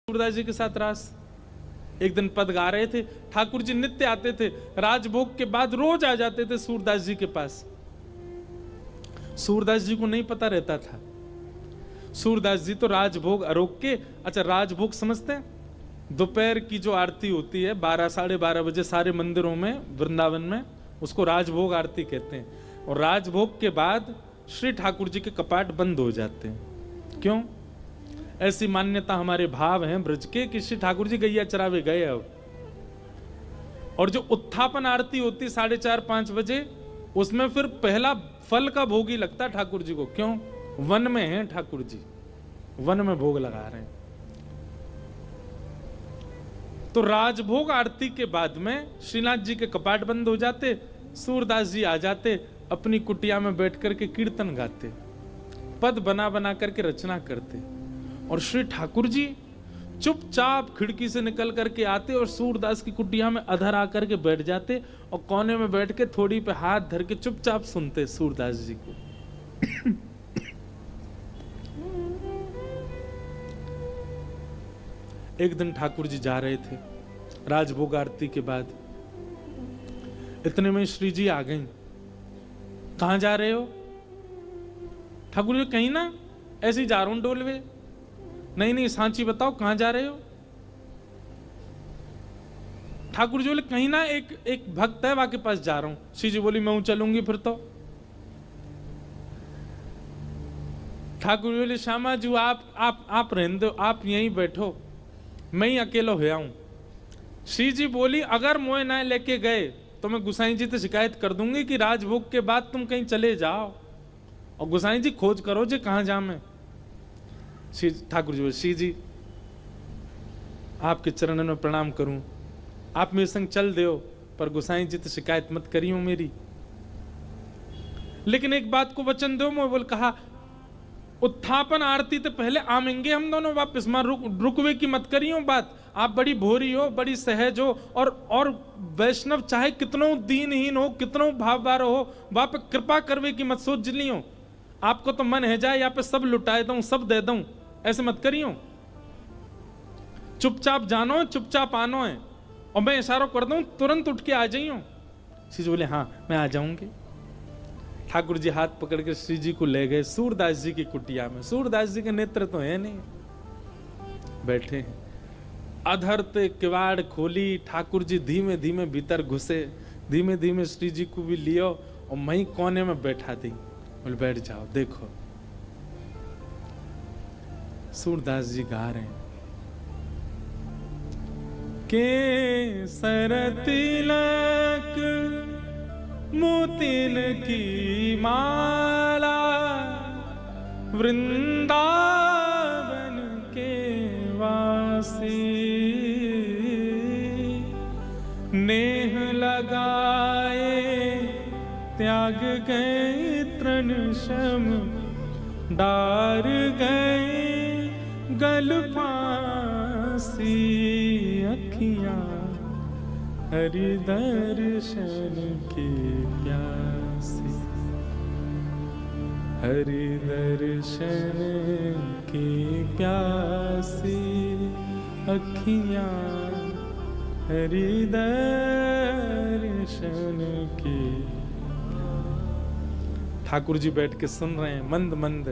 सूरदास जी के साथ रास। एक दिन पद गा रहे थे, ठाकुर जी नित्य आते थे, राजभोग के बाद रोज आ जाते थे सूरदास जी के पास। सूरदास जी को नहीं पता रहता था। सूरदास जी तो राजभोग अरोग के, अच्छा राजभोग समझते हैं? दोपहर की जो आरती होती है 12 साढ़े 12 बजे सारे मंदिरों में वृंदावन में, उसको राजभोग आरती कहते हैं। और राजभोग के बाद श्री ठाकुर जी के कपाट बंद हो जाते हैं। क्यों? ऐसी मान्यता हमारे भाव हैं ब्रज के कि श्री ठाकुर जी गैया चरावे गए अब। और जो उत्थापन आरती होती 4:30-5 बजे, उसमें फिर पहला फल का भोग ही लगता ठाकुर जी को। क्यों? वन में हैं ठाकुर जी, वन में भोग लगा रहे हैं। तो राजभोग आरती के बाद में श्रीनाथ जी के कपाट बंद हो जाते, सूरदास जी आ जाते, अपनी कुटिया में बैठ करके कीर्तन गाते, पद बना बना करके रचना करते। और श्री ठाकुर जी चुपचाप खिड़की से निकल करके आते और सूरदास की कुटिया में अधर आकर के बैठ जाते और कोने में बैठ के थोड़ी पे हाथ धर के चुपचाप सुनते सूरदास जी को। एक दिन ठाकुर जी जा रहे थे राजभोग आरती के बाद, इतने में श्री जी आ गई। कहां जा रहे हो? ठाकुर जी कहीं ना, ऐसे ही जा रहा हूं डोलवे। नहीं सांची बताओ कहां जा रहे हो? ठाकुर जी बोले कहीं ना, एक भक्त है वहां के पास जा रहा हूं। श्री जी बोली मैं चलूंगी फिर तो। ठाकुर जी बोले श्यामा जी आप रहने दो, आप यहीं बैठो, मैं ही अकेला हो आऊं। श्री जी बोली अगर मोए ना लेके गए तो मैं गुसाई जी से शिकायत कर दूंगी कि राजभोग के बाद तुम कहीं चले जाओ और गुसाई जी खोज करो जे कहां जा मैं। ठाकुर जी बोले श्री जी आपके चरणों में प्रणाम करूं, आप मेरे संग चल दो, पर गुसाई जी तो शिकायत मत करियो मेरी। लेकिन एक बात को वचन दो। मैं बोल कहा उत्थापन आरती तो पहले आमेंगे हम दोनों वापस, मां रुकवे की मत करियो बात। आप बड़ी भोरी हो, बड़ी सहज हो, और वैष्णव चाहे कितनो दीनहीन हो, कितनो भाववार हो, वहां पे कृपा करवे की मत सोच लियो। आपको तो मन है जाए यहाँ पे सब लुटाए दूं, सब दे दूं, ऐसे मत करियो। चुपचाप जानो, चुपचाप आनो है, और मैं इशारा कर दूं तुरंत उठ के आ जाइयो। श्री जी बोले हाँ मैं आ जाऊंगी। ठाकुर जी हाथ पकड़ के श्री जी को ले गए सूरदास जी की कुटिया में। सूरदास जी के नेत्र तो है नहीं, बैठे हैं। अधर ते किवाड़ खोली, ठाकुर जी धीमे धीमे भीतर घुसे, धीमे धीमे श्री जी को भी लियो और मैं कोने में बैठा दी। बोले बैठ जाओ। देखो सूरदास जी गा रहे हैं के सरतिलक मोतिन की माला, वृंदावन के वासी, नेह लगाए त्याग गए तृण शम, डार गए गल फांसी, अखियां हरि दर्शन की प्यासी, हरि दर्शन की प्यासी, अखियां हरि दर्शन की। ठाकुर जी बैठ के सुन रहे हैं, मंद मंद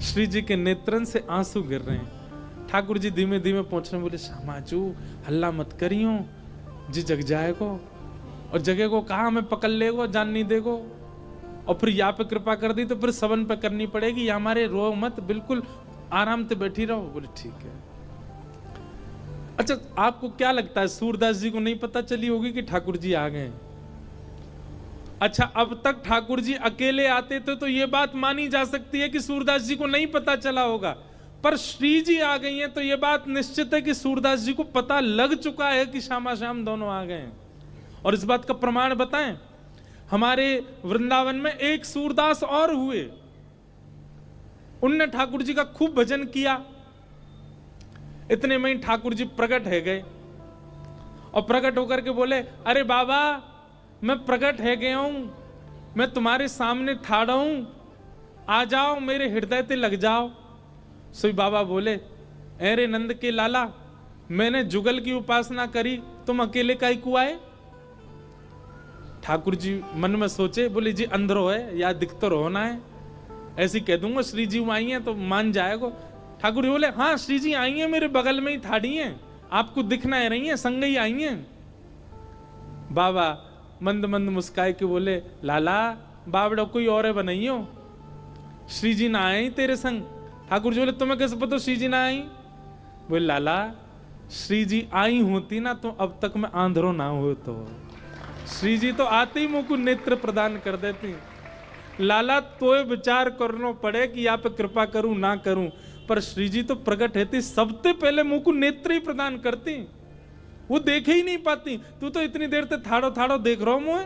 श्री जी के नेत्रन से आंसू गिर रहे हैं। ठाकुर जी धीमे धीमे पहुंच रहे, बोले श्यामाजू हल्ला मत करियो जी, जग जाएगो, और जगह को कहा हमें पकड़ लेगो, जान नहीं देगो, और फिर यहाँ पे कृपा कर दी तो फिर सवन पे करनी पड़ेगी, या हमारे रो मत, बिल्कुल आराम से बैठी रहो। बोले ठीक है। अच्छा आपको क्या लगता है सूरदास जी को नहीं पता चली होगी कि ठाकुर जी आ गए? अच्छा अब तक ठाकुर जी अकेले आते थे तो ये बात मानी जा सकती है कि सूरदास जी को नहीं पता चला होगा, पर श्री जी आ गई हैं तो ये बात निश्चित है कि सूरदास जी को पता लग चुका है कि श्यामा श्याम दोनों आ गए हैं। और इस बात का प्रमाण बताएं, हमारे वृंदावन में एक सूरदास और हुए, उनने ठाकुर जी का खूब भजन किया। इतने में ही ठाकुर जी प्रकट है गए और प्रकट होकर के बोले अरे बाबा मैं प्रकट है गया हूं, मैं तुम्हारे सामने ठाड़ा हूं, आ जाओ मेरे हृदय ते लग जाओ। सोई बाबा बोले अरे नंद के लाला, मैंने जुगल की उपासना करी, तुम अकेले काहे को आए? ठाकुर जी मन में सोचे, बोले जी अंदरो है या दिख तो रोना है, ऐसी कह दूंगा श्री जी आई हैं तो मान जाएगा। ठाकुर जी बोले हाँ श्री जी आई हैं, मेरे बगल में ही ठाड़ी हैं, आपको दिखना है रही हैं, संग ही आई हैं। बाबा मंद मंद मुस्काए के बोले लाला बाबड़ा कोई और बनाइयो, श्री जी ना आई तेरे संग। ठाकुर जी बोले तुम्हें कैसे पता श्री जी ना आई? बोले लाला श्री जी आई होती ना तो अब तक मैं आंधरो ना हो, तो श्री जी तो आते ही मुंह को नेत्र प्रदान कर देती। लाला तो विचार करना पड़े कि यहाँ पे कृपा करूं ना करूं, पर श्री जी तो प्रकट रहती, सबसे पहले मुंह को नेत्र ही प्रदान करती, वो देखे ही नहीं पाती। तू तो इतनी देर तक थाड़ो थाड़ो देख रहा हूं,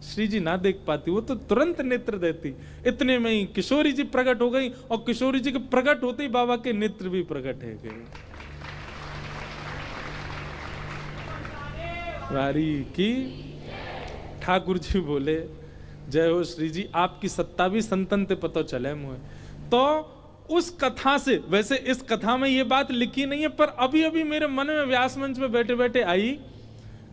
श्री जी ना देख पाती, वो तो तुरंत नेत्र देती। इतने में ही किशोरी जी प्रकट हो गई, और किशोरी जी के प्रकट होते ही बाबा के नेत्र भी प्रकट हो गए। वारी की ठाकुर जी बोले जय हो श्री जी, आपकी सत्ता भी संतन ते पता चले मुझे। तो उस कथा से, वैसे इस कथा में ये बात लिखी नहीं है, पर अभी अभी मेरे मन में व्यास मंच में बैठे बैठे आई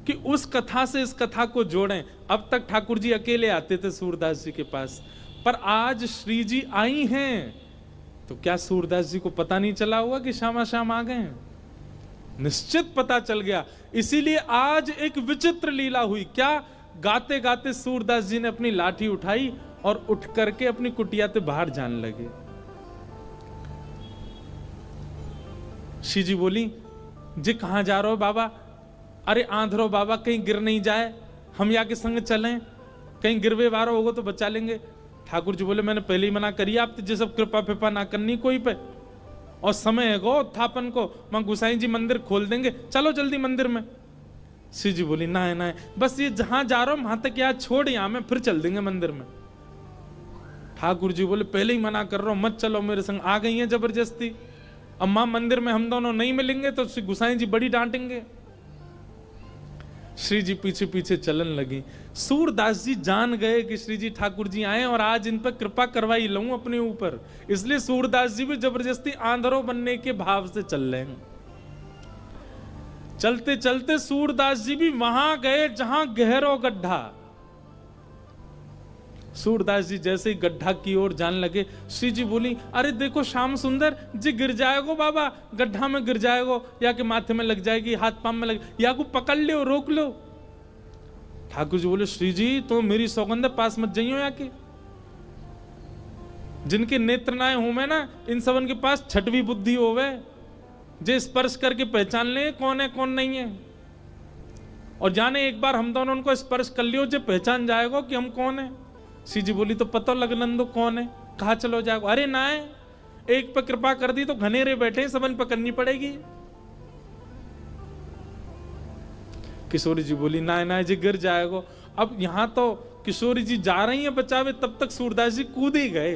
कि उस कथा से इस कथा को जोड़ें। अब तक ठाकुर जी अकेले आते थे सूरदास जी के पास, पर आज श्री जी आई हैं, तो क्या सूरदास जी को पता नहीं चला हुआ कि श्यामा श्याम आ गए? निश्चित पता चल गया। इसीलिए आज एक विचित्र लीला हुई। क्या? गाते गाते सूरदास जी ने अपनी लाठी उठाई और उठ करके अपनी कुटिया से बाहर जाने लगे। श्री जी बोली जी कहां जा रहे हो बाबा? अरे आंधरो बाबा, कहीं गिर नहीं जाए, हम यहाँ के संग चलें, कहीं गिरवे वारा होगा तो बचा लेंगे। ठाकुर जी बोले मैंने पहले ही मना करी आप जी सब कृपा फिपा ना करनी कोई पे, और समय है गो उत्थापन को, वहां गुसाई जी मंदिर खोल देंगे, चलो जल्दी मंदिर में। श्री जी बोली ना है ना है, बस ये जहां जा रहा हूं वहां तक यहाँ छोड़, यहां में फिर चल देंगे मंदिर में। ठाकुर जी बोले पहले ही मना कर रहा हूं, मत चलो मेरे संग। आ गई है जबरदस्ती, अब मां मंदिर में हम दोनों नहीं मिलेंगे तो श्री गुसाई जी बड़ी डांटेंगे। श्री जी पीछे पीछे चलन लगी। सूरदास जी जान गए कि श्री जी ठाकुर जी आए और आज इन पर कृपा करवाई लूं अपने ऊपर, इसलिए सूरदास जी भी जबरदस्ती आंधरो बनने के भाव से चल रहे हैं। चलते चलते सूरदास जी भी वहां गए जहां गहरो गड्ढा। सूरदास जी जैसे ही गड्ढा की ओर जाने लगे, श्री जी बोली अरे देखो श्याम सुंदर जी गिर जाएगो बाबा, गड्ढा में गिर जाएगो, या के माथे में लग जाएगी, हाथ पांव में लग, या को पकड़ लो रोक लो। ठाकुर जी बोले श्री जी तो मेरी सौगंध पास मत जाइयो, या के जिनके नेत्र नाए हो में ना, इन सबन के पास छठवीं बुद्धि होवे, जे स्पर्श करके पहचान ले कौन है कौन नहीं है, और जाने एक बार हम दोनों उनको स्पर्श कर लियो, जो पहचान जाएगा कि हम कौन है। श्री जी बोली तो पता लग नंदो कौन है, कहा चलो जाएगा। अरे ना है, एक पे कृपा कर दी तो घनेरे बैठे सबन पे करनी पड़ेगी। किशोरी जी बोली ना ना जी गिर जाएगा। अब यहां तो किशोरी जी जा रही हैं बचावे, तब तक सूरदास जी कूद ही गए,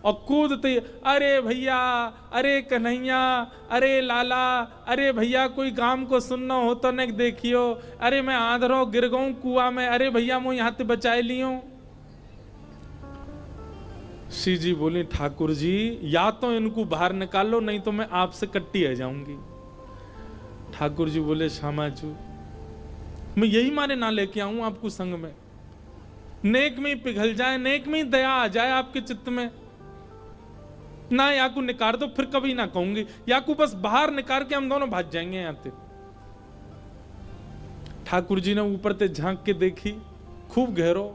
और कूदते अरे भैया, अरे कन्हैया, अरे लाला, अरे भैया कोई काम को सुनना हो तो न देखियो, अरे मैं आंधरो गिर गऊं कुआं में, अरे भैया मैं यहाँ से बचाए लियो। श्री जी बोली ठाकुर जी या तो इनको बाहर निकालो, नहीं तो मैं आपसे कट्टी आ जाऊंगी। ठाकुर जी बोले श्यामाजू मैं यही मारे ना लेके आऊं आपको संग में, नेक में ही पिघल जाए, नेक में ही दया आ जाए आपके चित्त में ना, या को निकाल दो फिर कभी ना कहूंगी, या को बस बाहर निकाल के हम दोनों भाग जाएंगे यहाँ से। ठाकुर जी ने ऊपर से झांक के देखी, खूब गहरो।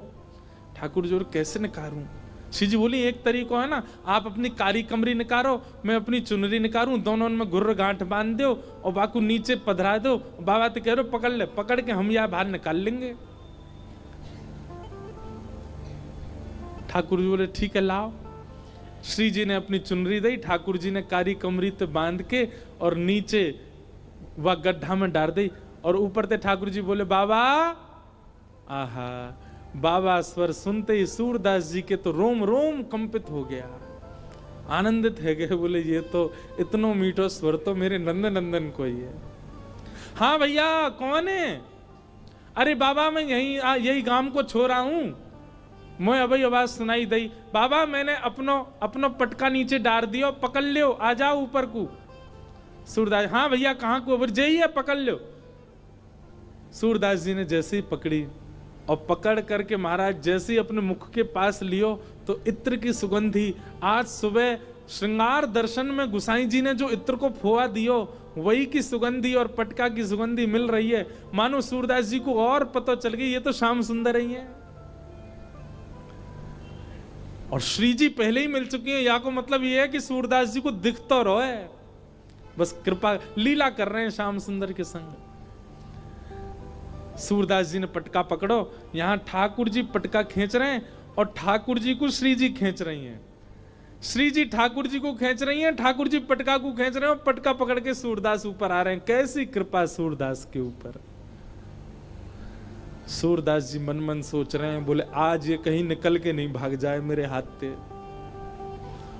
ठाकुर जी कैसे निकालूं? श्री जी बोली एक तरीका है ना, आप अपनी कारी कमरी निकालो, मैं अपनी चुनरी निकालूं, दोनों में गुर्र गांठ बांध दो और बाकू नीचे पधरा दो, बाबा तो कह रहे पकड़ ले, पकड़ के हम यहाँ बाहर निकाल लेंगे। ठाकुर जी बोले ठीक है लाओ। श्री जी ने अपनी चुनरी दी, ठाकुर जी ने कारी कमरी ते बांध के और नीचे वह गड्ढा में डाल दी, और ऊपर से ठाकुर जी बोले बाबा। आहा, बाबा स्वर सुनते ही सूरदास जी के तो रोम रोम कंपित हो गया, आनंदित है गए, बोले ये तो इतनो मीठो स्वर तो मेरे नंदन नंदन को ही है। हाँ भैया कौन है? अरे बाबा मैं यही गांव को छोड़ा हूं, मैं अभी आवाज सुनाई दी, बाबा मैंने अपनो पटका नीचे डाल दियो, पकड़ लियो, आ जाओ ऊपर को। सूरदास, हाँ भैया कहाँ को, बोले जई है पकड़ लो। सूरदास जी ने जैसे ही पकड़ी और पकड़ करके महाराज जैसे ही अपने मुख के पास लियो तो इत्र की सुगंधी, आज सुबह श्रृंगार दर्शन में गुसाई जी ने जो इत्र को फोआ दियो वही की सुगंधी और पटका की सुगंधी मिल रही है। मानो सूरदास जी को और पता चल गई ये तो श्याम सुंदर ही है। और श्री जी पहले ही मिल चुकी हैं, या को मतलब ये है कि सूरदास जी को दिख तो रहो है, बस कृपा लीला कर रहे हैं श्याम सुंदर के संग। सूरदास जी ने पटका पकड़ो, यहां ठाकुर जी पटका खींच रहे हैं और ठाकुर जी को श्री जी खींच रही हैं। श्री जी ठाकुर जी को खींच रही हैं, ठाकुर जी पटका को खींच रहे हैं और पटका पकड़ के सूरदास ऊपर आ रहे हैं। कैसी कृपा सूरदास के ऊपर। सूरदास जी मन मन सोच रहे हैं, बोले आज ये कहीं निकल के नहीं भाग जाए मेरे हाथ से।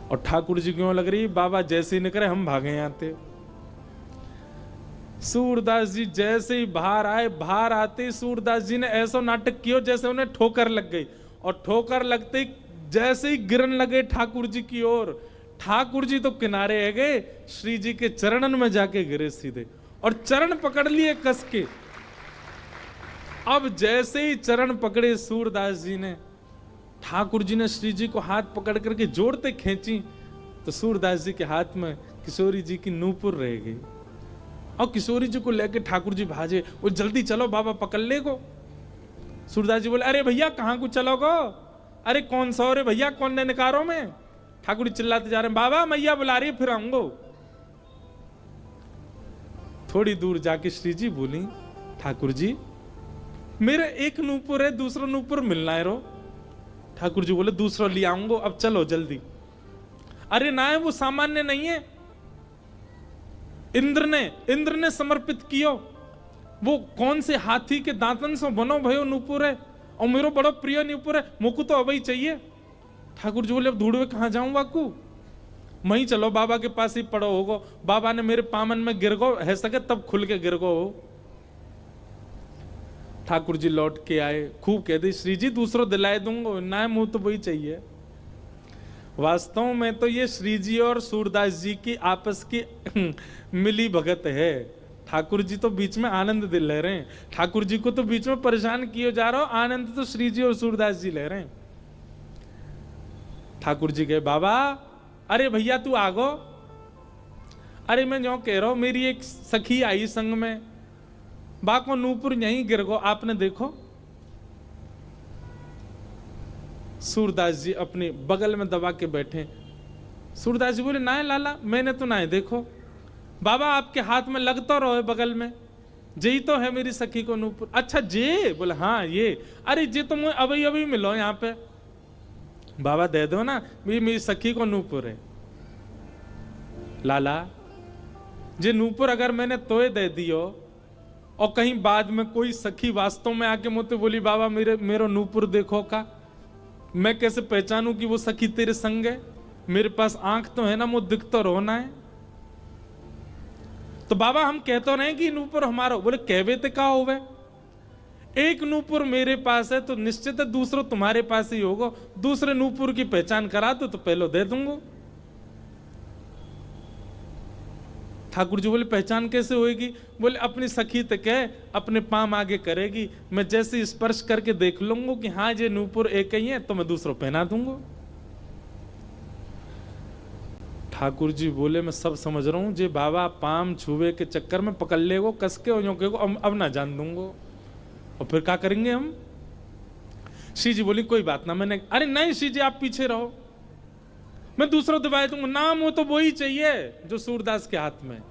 और ठाकुर जी क्यों लग रही, बाबा जैसे ही निकले हम भागे यहां से। सूरदास जी जैसे ही बाहर आए, बाहर आते सूरदास जी ने ऐसा नाटक किया जैसे उन्हें ठोकर लग गई, और ठोकर लगते ही जैसे ही गिरन लगे ठाकुर जी की ओर, ठाकुर जी तो किनारे है गए, श्री जी के चरणन में जाके गिरे सीधे और चरण पकड़ लिए कस के। अब जैसे ही चरण पकड़े सूरदास जी ने, ठाकुर जी ने श्री जी को हाथ पकड़ करके जोड़ते खींची तो सूरदास जी के हाथ में किशोरी जी की नूपुर रह गई। और किशोरी जी को लेके ठाकुर जी भाजे, वो जल्दी चलो बाबा पकड़ ले को। सूरदास जी बोले अरे भैया कहां को चलोगो, अरे कौन सा रे भैया, कौन ने निकारो में। ठाकुर जी चिल्लाते जा रहे हैं, बाबा मैया बुला रही फिर आऊंगो। थोड़ी दूर जाके श्री जी बोली, ठाकुर जी मेरे एक नूपुर है, दूसरा नूपुर मिलना है रो। ठाकुर जी बोले दूसरा ले आऊंगो, अब चलो जल्दी। अरे ना है वो सामान्य नहीं है, इंद्र ने समर्पित कियो, वो कौन से हाथी के दांतन से बनो भयो नूपुर है और मेरो बड़ो प्रिय नूपुर है, मुझको तो अब ही चाहिए। ठाकुर जी बोले अब ढूंढवे कहां जाऊं वाकू, वहीं चलो बाबा के पास ही पड़ो होगो, बाबा ने मेरे पामन में गिर गो है सके तब खुल के गिर गो हो। ठाकुर जी लौट के आए, खूब कह दी श्री जी दूसरों दिलाए दूंगो, ना मुंह तो वही चाहिए। वास्तव में तो ये श्री जी और सूरदास जी की आपस की मिली भगत है। ठाकुर जी तो बीच में आनंद ले रहे हैं, ठाकुर जी को तो बीच में परेशान किए जा रहा हो, आनंद तो श्री जी और सूरदास जी ले रहे हैं। ठाकुर जी कहे बाबा अरे भैया तू आगो, अरे मैं जो कह रहा हूं मेरी एक सखी आई संग में, बाको नूपुर यहीं गिर गो, आपने देखो। सूरदास जी अपने बगल में दबा के बैठे। सूरदास जी बोले ना है लाला मैंने तो ना है देखो। बाबा आपके हाथ में लगता रहो बगल में, जे तो है मेरी सखी को नूपुर। अच्छा जे, बोले हाँ ये, अरे जे तो मुझे अभी अभी मिलो यहाँ पे। बाबा दे दो ना, मेरी सखी को नूपुर है। लाला जे नूपुर अगर मैंने तोय दे दियो और कहीं बाद में कोई सखी वास्तव में आके मुझे बोली बाबा मेरो नूपुर देखो का, मैं कैसे पहचानूं कि वो सखी तेरे संग है? मेरे पास आंख तो है ना, मुझे दिख तो रोना है। तो बाबा हम कहते रहे कि नूपुर हमारा, बोले कहवे ते का होवे, एक नूपुर मेरे पास है तो निश्चित है दूसरा तुम्हारे पास ही होगा, दूसरे नूपुर की पहचान करा दो तो पहले दे दूंगा। ठाकुर जी बोले पहचान कैसे होएगी? बोले अपनी सखी तक कह अपने पाम आगे करेगी, मैं जैसे स्पर्श करके देख लूंगा कि हाँ ये नूपुर एक ही है तो मैं दूसरों पहना दूंगा। ठाकुर जी बोले मैं सब समझ रहा हूं, जे बाबा पाम छुए के चक्कर में पकड़ लेगो कस के अब ना जान दूंगा, और फिर क्या करेंगे हम? श्री जी बोली कोई बात ना, मैंने अरे नहीं श्री जी आप पीछे रहो, मैं दूसरों दबाए दूंगा, नाम हो तो वो ही चाहिए जो सूरदास के हाथ में।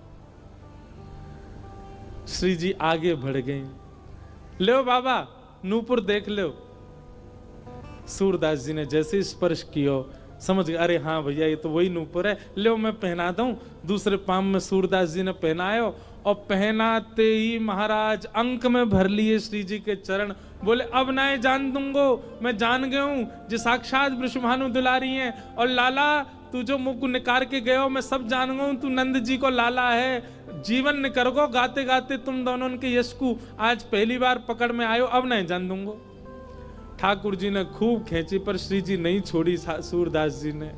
श्री जी आगे बढ़ गए, लो बाबा नूपुर देख लो। सूरदास जी ने जैसे स्पर्श किया समझ गए, अरे हाँ भैया ये तो वही नूपुर है, लो मैं पहना दूं। दूसरे पाम में सूरदास जी ने पहनायो और पहनाते ही महाराज अंक में भर लिए श्री जी के चरण। बोले अब ना जान दूंगो, मैं जान गया हूं जो साक्षात वृषभानु दुलारी हैं, और लाला तू जो मुख को निकार के गयो मैं सब जान गया हूं, तू नंद जी को लाला है, जीवन निकर गो गाते गाते तुम दोनों के यश को आज पहली बार पकड़ में आयो, अब नहीं जान दूंगो। ठाकुर जी ने खूब खींची पर श्री जी नहीं छोड़ी सूरदास जी ने।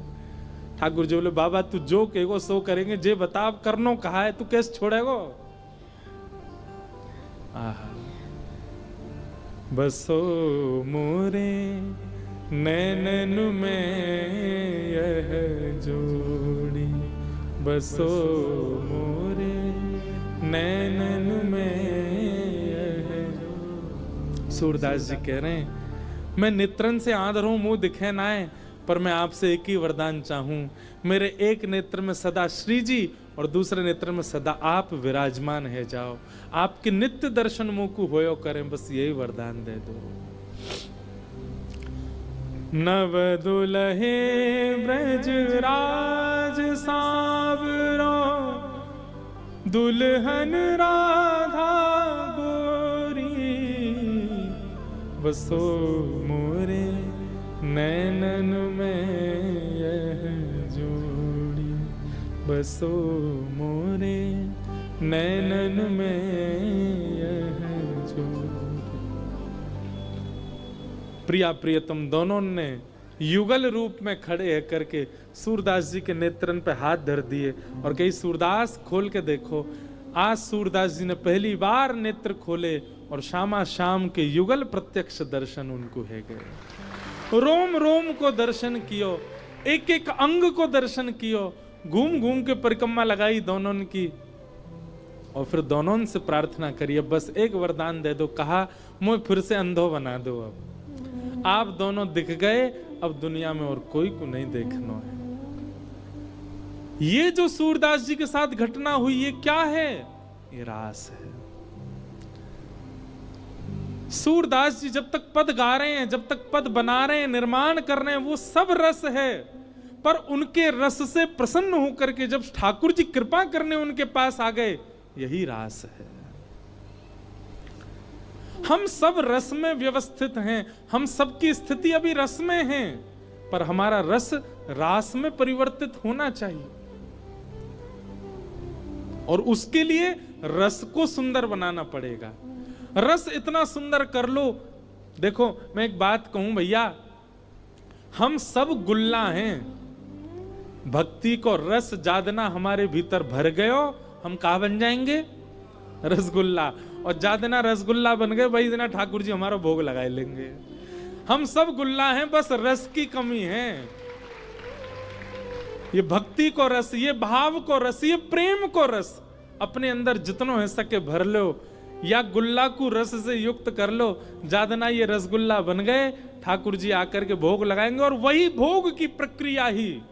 ठाकुर जी बोले बाबा तू जो कहेगो सो करेंगे, जे बता करनो कहा है, तू कैसे छोड़ेगो। आहा बसो मोरे नैनन में यह जोड़ी, बसो मोरे नैनन में यह जोड़ी। सूरदास जी कह रहे हैं मैं नेत्रन से आंध रहूं, मुंह दिखे ना है, पर मैं आपसे एक ही वरदान चाहूं, मेरे एक नेत्र में सदा श्री जी और दूसरे नेत्र में सदा आप विराजमान है जाओ, आपके नित्य दर्शन मुंह को होयो करें, बस यही वरदान दे दो। नव दुलहे ब्रज राज सावरो, दुल्हन राधा गोरी, बसो मोरे नैनन में यह जोड़ी, बसो मोरे नैनन में यह जोड़ी। प्रिया प्रियतम दोनों ने युगल रूप में खड़े है करके सूरदास जी के नेत्रन पे हाथ धर दिए और कही सूरदास खोल के देखो। आज सूरदास जी ने पहली बार नेत्र खोले और श्यामा श्याम के युगल प्रत्यक्ष दर्शन उनको है गए। रोम रोम को दर्शन कियो, एक एक अंग को दर्शन कियो, घूम घूम के परिक्रमा लगाई दोनों की और फिर दोनों से प्रार्थना करिए बस एक वरदान दे दो। कहा मुझे फिर से अंधो बना दो, अब आप दोनों दिख गए, अब दुनिया में और कोई को नहीं देखना है। ये जो सूरदास जी के साथ घटना हुई ये क्या है? ये रास है। सूरदास जी जब तक पद गा रहे हैं, जब तक पद बना रहे हैं, निर्माण कर रहे हैं, वो सब रस है, पर उनके रस से प्रसन्न होकर के जब ठाकुर जी कृपा करने उनके पास आ गए, यही रास है। हम सब रस में व्यवस्थित हैं, हम सबकी स्थिति अभी रस में है, पर हमारा रस रास में परिवर्तित होना चाहिए और उसके लिए रस को सुंदर बनाना पड़ेगा। रस इतना सुंदर कर लो। देखो मैं एक बात कहूं भैया, हम सब गुल्ला हैं, भक्ति को रस जादना हमारे भीतर भर गयो, हम कहा बन जाएंगे? रसगुल्ला। और जादना रसगुल्ला बन गए, वही दिन ठाकुर जी हमारा भोग लगाए लेंगे। हम सब गुल्ला हैं, बस रस की कमी है। ये भक्ति को रस, ये भाव को रस, ये प्रेम को रस अपने अंदर जितनो है सके भर लो, या गुल्ला को रस से युक्त कर लो। जादना ये रसगुल्ला बन गए, ठाकुर जी आकर के भोग लगाएंगे और वही भोग की प्रक्रिया ही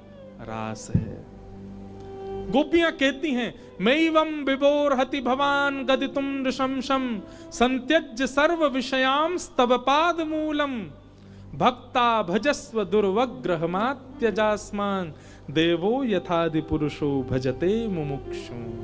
रास है। गोपियां कहती हैं मैवं विभोर हति भवान गदितुम नृशंसम संत्यज्य सर्व विषयां स्तव पाद मूलम भक्ता भजस्व दुर्वग्रहमात्यजास्मान देवो यथादि पुरुषो भजते मुमुक्षु।